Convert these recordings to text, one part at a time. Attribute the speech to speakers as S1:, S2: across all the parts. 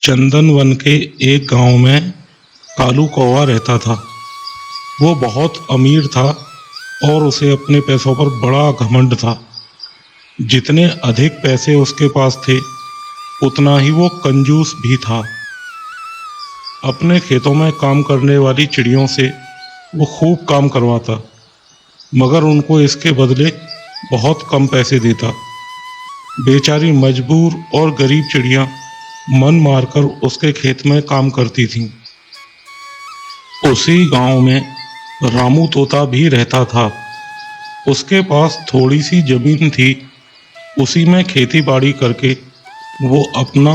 S1: चंदन one के एक गांव में कालू कौवा रहता था। वो बहुत अमीर था और उसे अपने पैसों पर बड़ा घमंड था। जितने अधिक पैसे उसके पास थे उतना ही वो कंजूस भी था। अपने खेतों में काम करने वाली चिड़ियों से वो खूब काम करवाता, मगर उनको इसके बदले बहुत कम पैसे देता। बेचारी मजबूर और गरीब चिड़ियां मन मारकर उसके खेत में काम करती थीं। उसी गांव में रामू तोता भी रहता था। उसके पास थोड़ी सी जमीन थी। उसी में खेती बाड़ी करके वो अपना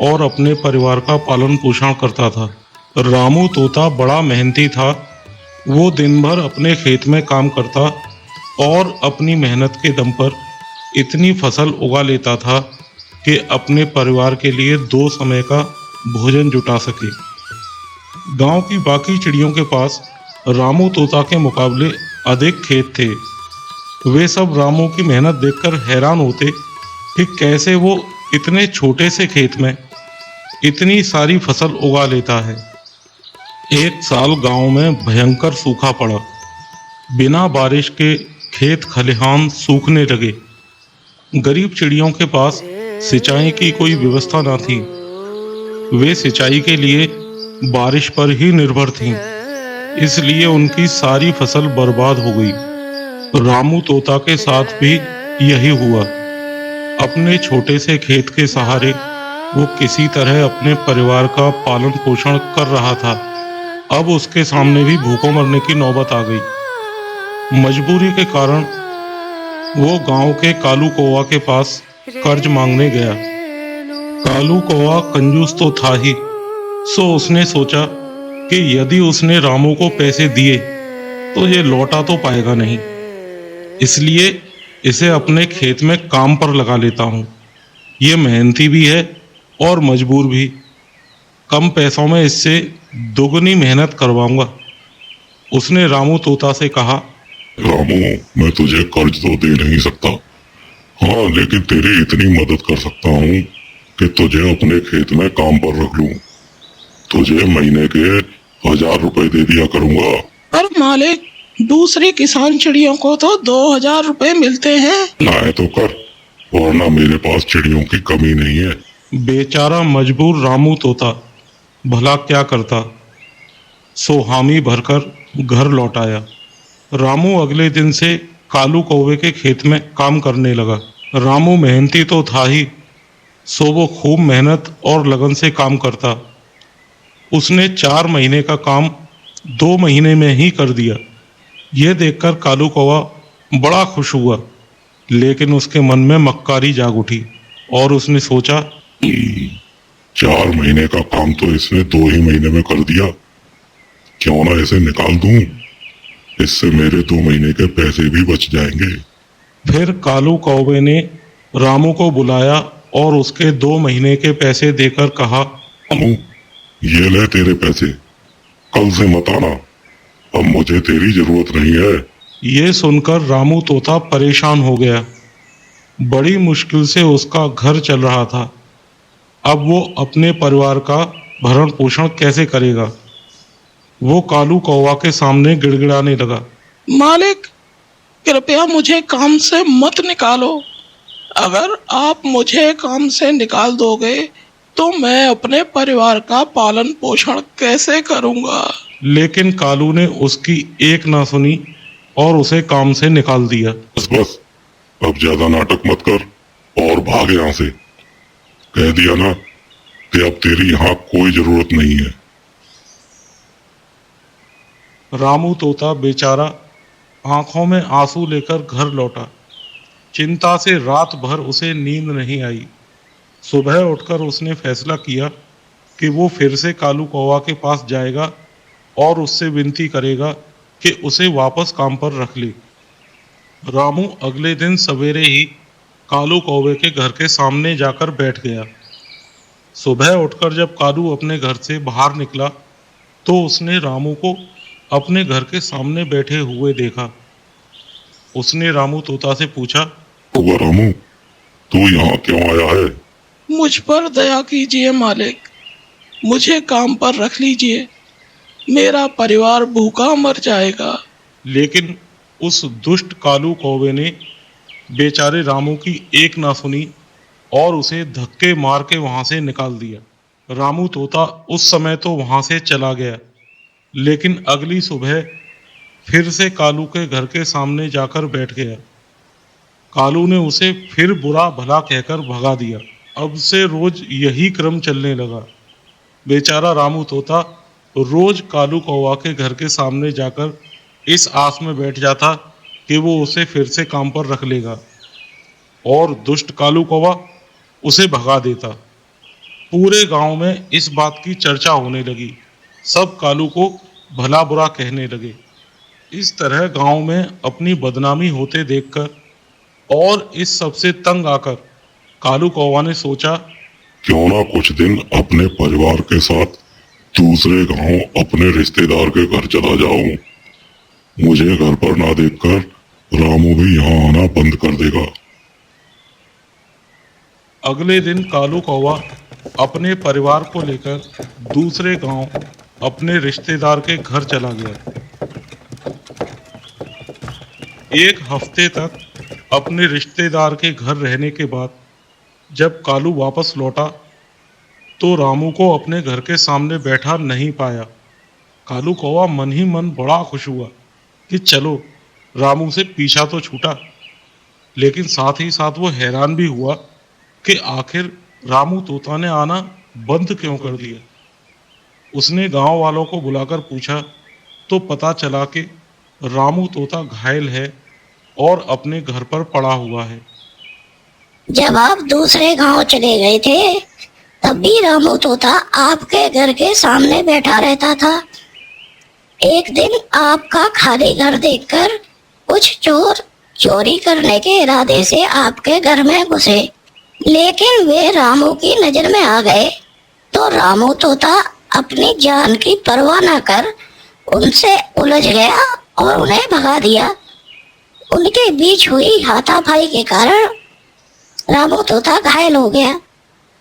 S1: और अपने परिवार का पालन पोषण करता था। रामू तोता बड़ा मेहनती था। वो दिन भर अपने खेत में काम करता और अपनी मेहनत के दम पर इतनी फसल उगा लेता था कि अपने परिवार के लिए 2 समय का भोजन जुटा सके। गांव की बाकी चिड़ियों के पास रामू तोता के मुकाबले अधिक खेत थे। वे सब रामू की मेहनत देखकर हैरान होते कि कैसे वो इतने छोटे से खेत में इतनी सारी फसल उगा लेता है। एक साल गांव में भयंकर सूखा पड़ा। बिना बारिश के खेत खलिहान सूखने लगे। गरीब चिड़ियों के पास सिंचाई की कोई व्यवस्था न थी। वे सिंचाई के लिए बारिश पर ही निर्भर थीं, इसलिए उनकी सारी फसल बर्बाद हो गई। रामू तोता के साथ भी यही हुआ। अपने छोटे से खेत के सहारे वो किसी तरह अपने परिवार का पालन पोषण कर रहा था। अब उसके सामने भी भूखों मरने की नौबत आ गई। मजबूरी के कारण वो गांव के कालू कौवा के पास कर्ज मांगने गया। कालू कौवा कंजूस तो था ही, सो उसने सोचा कि यदि उसने रामू को पैसे दिए तो ये लौटा तो पाएगा नहीं, इसलिए इसे अपने खेत में काम पर लगा लेता हूँ। ये मेहनती भी है और मजबूर भी। कम पैसों में इससे दोगुनी मेहनत करवाऊंगा। उसने रामू तोता से कहा,
S2: रामू, मैं तुझे कर्ज तो दे नहीं सकता, हाँ, लेकिन तेरी इतनी मदद कर सकता हूँ कि तुझे अपने खेत में काम पर रख लूं। तुझे महीने के 1000 रुपए दे दिया करूंगा।
S3: पर मालिक, दूसरी किसान चिड़ियों को तो 2000 रुपए मिलते हैं।
S2: लाए तो कर, वरना मेरे पास चिड़ियों की कमी नहीं है।
S1: बेचारा मजबूर रामू तोता भला क्या करता, सो हामी भरकर घर लौट आया। रामू अगले दिन से कालू कौवे के खेत में काम करने लगा। रामू मेहनती तो था ही, सो वो खूब मेहनत और लगन से काम करता। उसने 4 महीने का काम 2 महीने में ही कर दिया। यह देखकर कालू कौवा बड़ा खुश हुआ, लेकिन उसके मन में मक्कारी जाग उठी और उसने सोचा,
S2: 4 महीने का काम तो इसने 2 ही महीने में कर दिया, क्यों ना इसे निकाल दूं, इससे मेरे 2 महीने के पैसे भी बच जाएंगे।
S1: फिर कालू कौवे ने रामू को बुलाया और उसके 2 महीने के पैसे देकर कहा,
S2: रामू, ये ले तेरे पैसे, कल से मत आना, अब मुझे तेरी जरूरत नहीं है।
S1: ये सुनकर रामू तोता परेशान हो गया। बड़ी मुश्किल से उसका घर चल रहा था। अब वो अपने परिवार का भरण पोषण कैसे करेगा। वो कालू कौवा के सामने गिड़गिड़ाने लगा,
S3: मालिक, कृपया मुझे काम से मत निकालो। अगर आप मुझे काम से निकाल दोगे तो मैं अपने परिवार का पालन पोषण कैसे करूंगा।
S1: लेकिन कालू ने उसकी एक ना सुनी और उसे काम से निकाल दिया।
S2: बस बस, अब ज्यादा नाटक मत कर और भाग यहाँ से। कह दिया ना कि अब तेरी यहाँ कोई जरूरत नहीं है।
S1: रामू तोता बेचारा आंखों में आंसू लेकर घर लौटा। चिंता से रात भर उसे नींद नहीं आई। सुबह उठकर उसने फैसला किया कि वो फिर से कालू कौवा के पास जाएगा और उससे विनती करेगा कि उसे वापस काम पर रख ले। रामू अगले दिन सवेरे ही कालू कौवे के घर के सामने जाकर बैठ गया। सुबह उठकर जब कालू अपने घर से बाहर निकला तो उसने रामू को अपने घर के सामने बैठे हुए देखा। उसने रामू तोता से पूछा,
S2: रामू, तू यहाँ क्यों आया है?
S3: मुझ पर दया कीजिए मालिक, मुझे काम पर रख लीजिए, मेरा परिवार भूखा मर जाएगा।
S1: लेकिन उस दुष्ट कालू कौवे ने बेचारे रामू की एक ना सुनी और उसे धक्के मार के वहां से निकाल दिया। रामू तोता उस समय तो वहां से चला गया, लेकिन अगली सुबह फिर से कालू के घर के सामने जाकर बैठ गया। कालू ने उसे फिर बुरा भला कहकर भगा दिया। अब से रोज यही क्रम चलने लगा। बेचारा रामू तोता रोज कालू कौवा के घर के सामने जाकर इस आस में बैठ जाता कि वो उसे फिर से काम पर रख लेगा और दुष्ट कालू कौवा उसे भगा देता। पूरे गांव में इस बात की चर्चा होने लगी। सब कालू को भला बुरा कहने लगे। इस तरह गांव में अपनी बदनामी होते देखकर और इस सब से तंग आकर कालू कौवा ने सोचा,
S2: क्यों ना कुछ दिन अपने परिवार के साथ दूसरे गांव अपने रिश्तेदार के घर चला जाऊं। मुझे घर पर ना देखकर रामू भी यहाँ आना बंद कर देगा।
S1: अगले दिन कालू कौवा अपने परिवार को लेकर दूसरे गांव अपने रिश्तेदार के घर चला गया। एक हफ्ते तक अपने रिश्तेदार के घर रहने के बाद जब कालू वापस लौटा तो रामू को अपने घर के सामने बैठा नहीं पाया। कालू कौवा मन ही मन बड़ा खुश हुआ कि चलो रामू से पीछा तो छूटा, लेकिन साथ ही साथ वो हैरान भी हुआ कि आखिर रामू तोता ने आना बंद क्यों कर दिया। उसने गांव वालों को बुलाकर पूछा तो पता चला कि रामू तोता घायल है और अपने घर पर पड़ा हुआ है।
S4: जब आप दूसरे गांव चले गए थे तब भी रामू तोता आपके घर के सामने बैठा रहता था। एक दिन आपका खाली घर देखकर कुछ चोर चोरी करने के इरादे से आपके घर में घुसे, लेकिन वे रामू की नजर में आ गए तो रामू तोता अपनी जान की परवाह न कर उनसे उलझ गया और उन्हें भगा दिया। उनके बीच हुई हाथापाई के कारण रामू तोता घायल हो गया।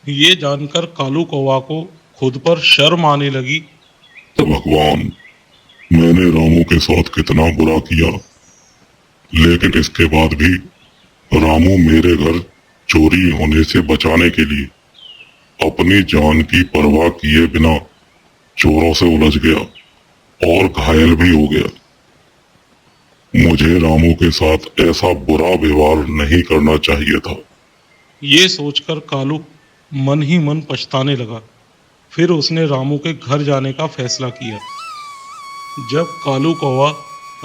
S1: ये जानकर कालू कौवा को खुद पर शर्म आने लगी।
S2: तो भगवान, मैंने रामू के साथ कितना बुरा किया, लेकिन इसके बाद भी रामू मेरे घर चोरी होने से बचाने के लिए अपनी जान की परवाह किए बिना चोरों से उलझ गया और घायल भी हो गया। मुझे रामू के साथ ऐसा बुरा व्यवहार नहीं करना चाहिए था।
S1: ये सोचकर कालू मन ही मन पछताने लगा। फिर उसने रामू के घर जाने का फैसला किया। जब कालू कौवा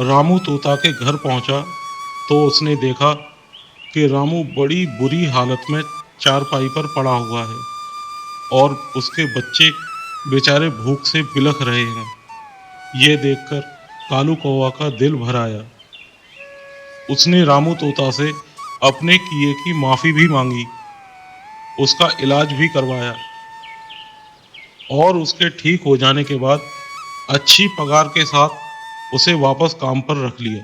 S1: रामू तोता के घर पहुंचा तो उसने देखा कि रामू बड़ी बुरी हालत में चारपाई पर पड़ा हुआ है और उसके बच्चे बेचारे भूख से बिलख रहे हैं। ये देखकर कालू कौवा का दिल भर आया। उसने रामू तोता से अपने किए की माफ़ी भी मांगी, उसका इलाज भी करवाया और उसके ठीक हो जाने के बाद अच्छी पगार के साथ उसे वापस काम पर रख लिया।